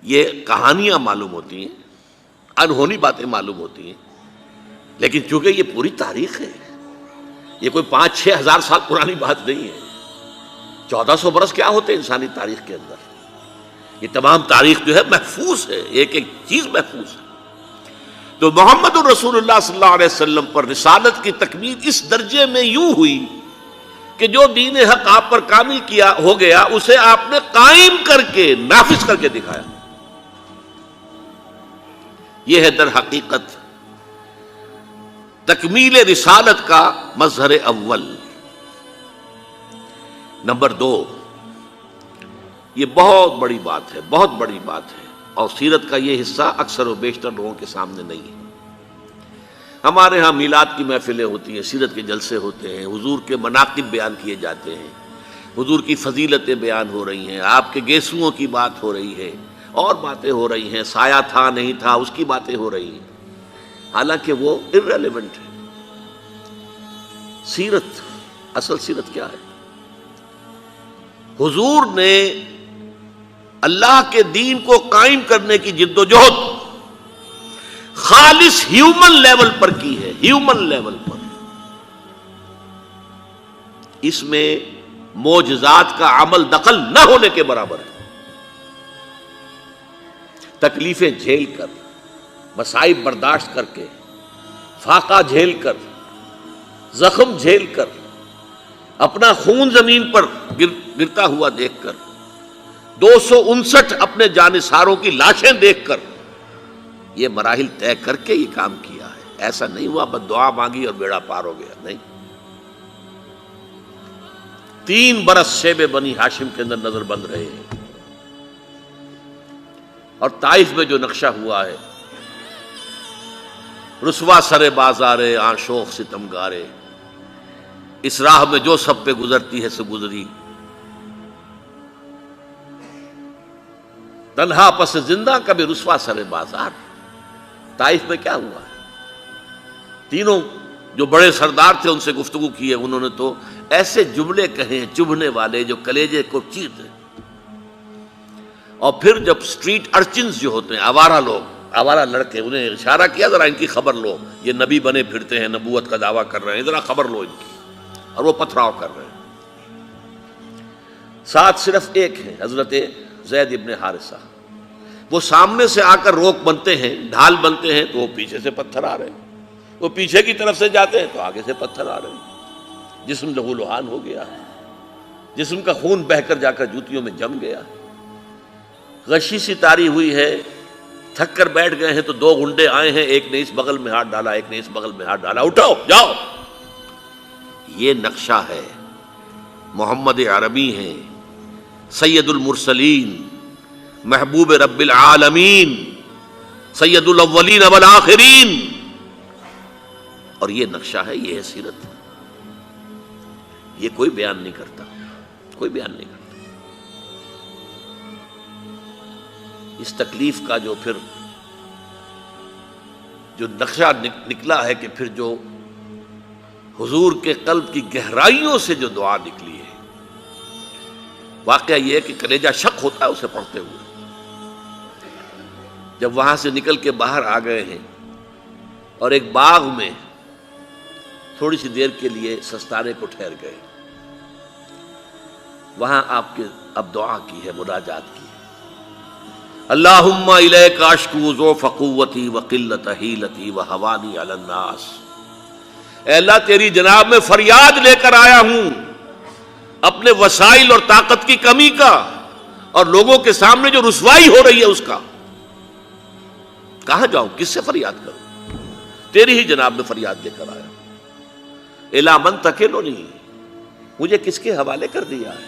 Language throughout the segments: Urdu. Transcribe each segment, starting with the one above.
یہ کہانیاں معلوم ہوتی ہیں، انہونی باتیں معلوم ہوتی ہیں، لیکن چونکہ یہ پوری تاریخ ہے، یہ کوئی 5-6 ہزار سال پرانی بات نہیں ہے۔ 1400 برس کیا ہوتے ہیں انسانی تاریخ کے اندر؟ یہ تمام تاریخ جو ہے محفوظ ہے، ایک ایک چیز محفوظ ہے۔ تو محمد رسول اللہ صلی اللہ علیہ وسلم پر رسالت کی تکمیل اس درجے میں یوں ہوئی کہ جو دین حق آپ پر کامل کیا ہو گیا، اسے آپ نے قائم کر کے نافذ کر کے دکھایا۔ یہ ہے در حقیقت تکمیل رسالت کا مظہر اول۔ نمبر 2، یہ بہت بڑی بات ہے، بہت بڑی بات ہے، اور سیرت کا یہ حصہ اکثر و بیشتر لوگوں کے سامنے نہیں ہے۔ ہمارے ہاں میلاد کی محفلیں ہوتی ہیں، سیرت کے جلسے ہوتے ہیں، حضور کے مناقب بیان کیے جاتے ہیں، حضور کی فضیلتیں بیان ہو رہی ہیں، آپ کے گیسوؤں کی بات ہو رہی ہے، اور باتیں ہو رہی ہیں، سایہ تھا نہیں تھا اس کی باتیں ہو رہی ہیں، حالانکہ وہ irrelevant ہے۔ سیرت، اصل سیرت کیا ہے؟ حضور نے اللہ کے دین کو قائم کرنے کی جد و جہد خالص ہیومن لیول پر کی ہے، ہیومن لیول پر۔ اس میں معجزات کا عمل دخل نہ ہونے کے برابر ہے۔ تکلیفیں جھیل کر، مصائب برداشت کر کے، فاقہ جھیل کر، زخم جھیل کر، اپنا خون زمین پر گرتا ہوا دیکھ کر، 259 اپنے جانثاروں کی لاشیں دیکھ کر، یہ مراحل طے کر کے یہ کام کیا ہے۔ ایسا نہیں ہوا بس دعا مانگی اور بیڑا پار ہو گیا، نہیں۔ 3 برس شیب بنی ہاشم کے اندر نظر بند رہے ہیں، اور طائف میں جو نقشہ ہوا ہے، رسوا سر بازارے آشوق ستمگارے، اس راہ میں جو سب پہ گزرتی ہے سو گزری، تنہا پس زندہ کبھی رسوا سر بازار۔ طائف میں کیا ہوا ہے؟ تینوں جو بڑے سردار تھے ان سے گفتگو کی ہے، انہوں نے تو ایسے جملے کہے چبھنے والے جو کلیجے کو چیر دیں۔ اور پھر جب سٹریٹ ارچنز جو ہوتے ہیں، آوارہ لوگ، آوارہ لڑکے، انہیں اشارہ کیا ذرا ان کی خبر لو، یہ نبی بنے پھرتے ہیں، نبوت کا دعویٰ کر رہے ہیں، ذرا خبر لو ان کی، اور وہ پتھراؤ کر رہے ہیں۔ ساتھ صرف ایک ہے، حضرت زید ابن حارثہ، وہ سامنے سے آ کر روک بنتے ہیں، ڈھال بنتے ہیں، تو وہ پیچھے سے پتھر آ رہے ہیں، وہ پیچھے کی طرف سے جاتے ہیں تو آگے سے پتھر آ رہے ہیں۔ جسم لہو لہان ہو گیا ہے، جسم کا خون بہہ کر جا کر جوتیوں میں جم گیا ہے، غشی سی تاری ہوئی ہے، تھک کر بیٹھ گئے ہیں تو 2 گنڈے آئے ہیں، ایک نے اس بغل میں ہاتھ ڈالا، ایک نے اس بغل میں ہاتھ ڈالا، اٹھاؤ جاؤ۔ یہ نقشہ ہے، محمد عربی ہیں، سید المرسلین، محبوب رب العالمین، سید الاولین والآخرین، اور یہ نقشہ ہے، یہ ہے سیرت۔ یہ کوئی بیان نہیں کرتا، کوئی بیان نہیں کرتا۔ اس تکلیف کا جو پھر جو نقشہ نکلا ہے، کہ پھر جو حضور کے قلب کی گہرائیوں سے جو دعا نکلی ہے، واقعہ یہ ہے کہ کلیجہ شک ہوتا ہے اسے پڑھتے ہوئے۔ جب وہاں سے نکل کے باہر آ گئے ہیں اور ایک باغ میں تھوڑی سی دیر کے لیے سستانے کو ٹھہر گئے، وہاں آپ کے اب دعا کی ہے، مناجات کی ہے۔ اللہم الیک اشکو ضعف قوتی وقلت حیلتی وہوانی علی الناس۔ اے اللہ تیری جناب میں فریاد لے کر آیا ہوں اپنے وسائل اور طاقت کی کمی کا، اور لوگوں کے سامنے جو رسوائی ہو رہی ہے اس کا۔ کہاں جاؤں، کس سے فریاد کروں؟ تیری ہی جناب میں فریاد لے کر آیا ہوں۔ الی من تکلنی، مجھے کس کے حوالے کر دیا ہے؟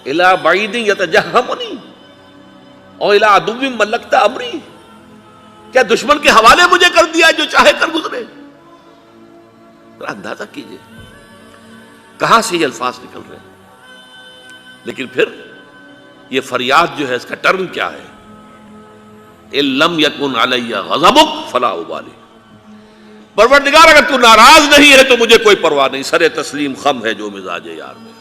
الی بعید یتجہمنی اور الی عدو ملکت امری، کیا دشمن کے حوالے مجھے کر دیا جو چاہے کر گزرے؟ ذرا اندازہ کیجئے کہاں سے یہ الفاظ نکل رہے ہیں۔ لیکن پھر یہ فریاد جو ہے اس کا ٹرن کیا ہے؟ ان لم یکن علی غضبک فلا ابالی، پروردگار اگر تو ناراض نہیں ہے تو مجھے کوئی پرواہ نہیں، سر تسلیم خم ہے جو مزاج یار میں۔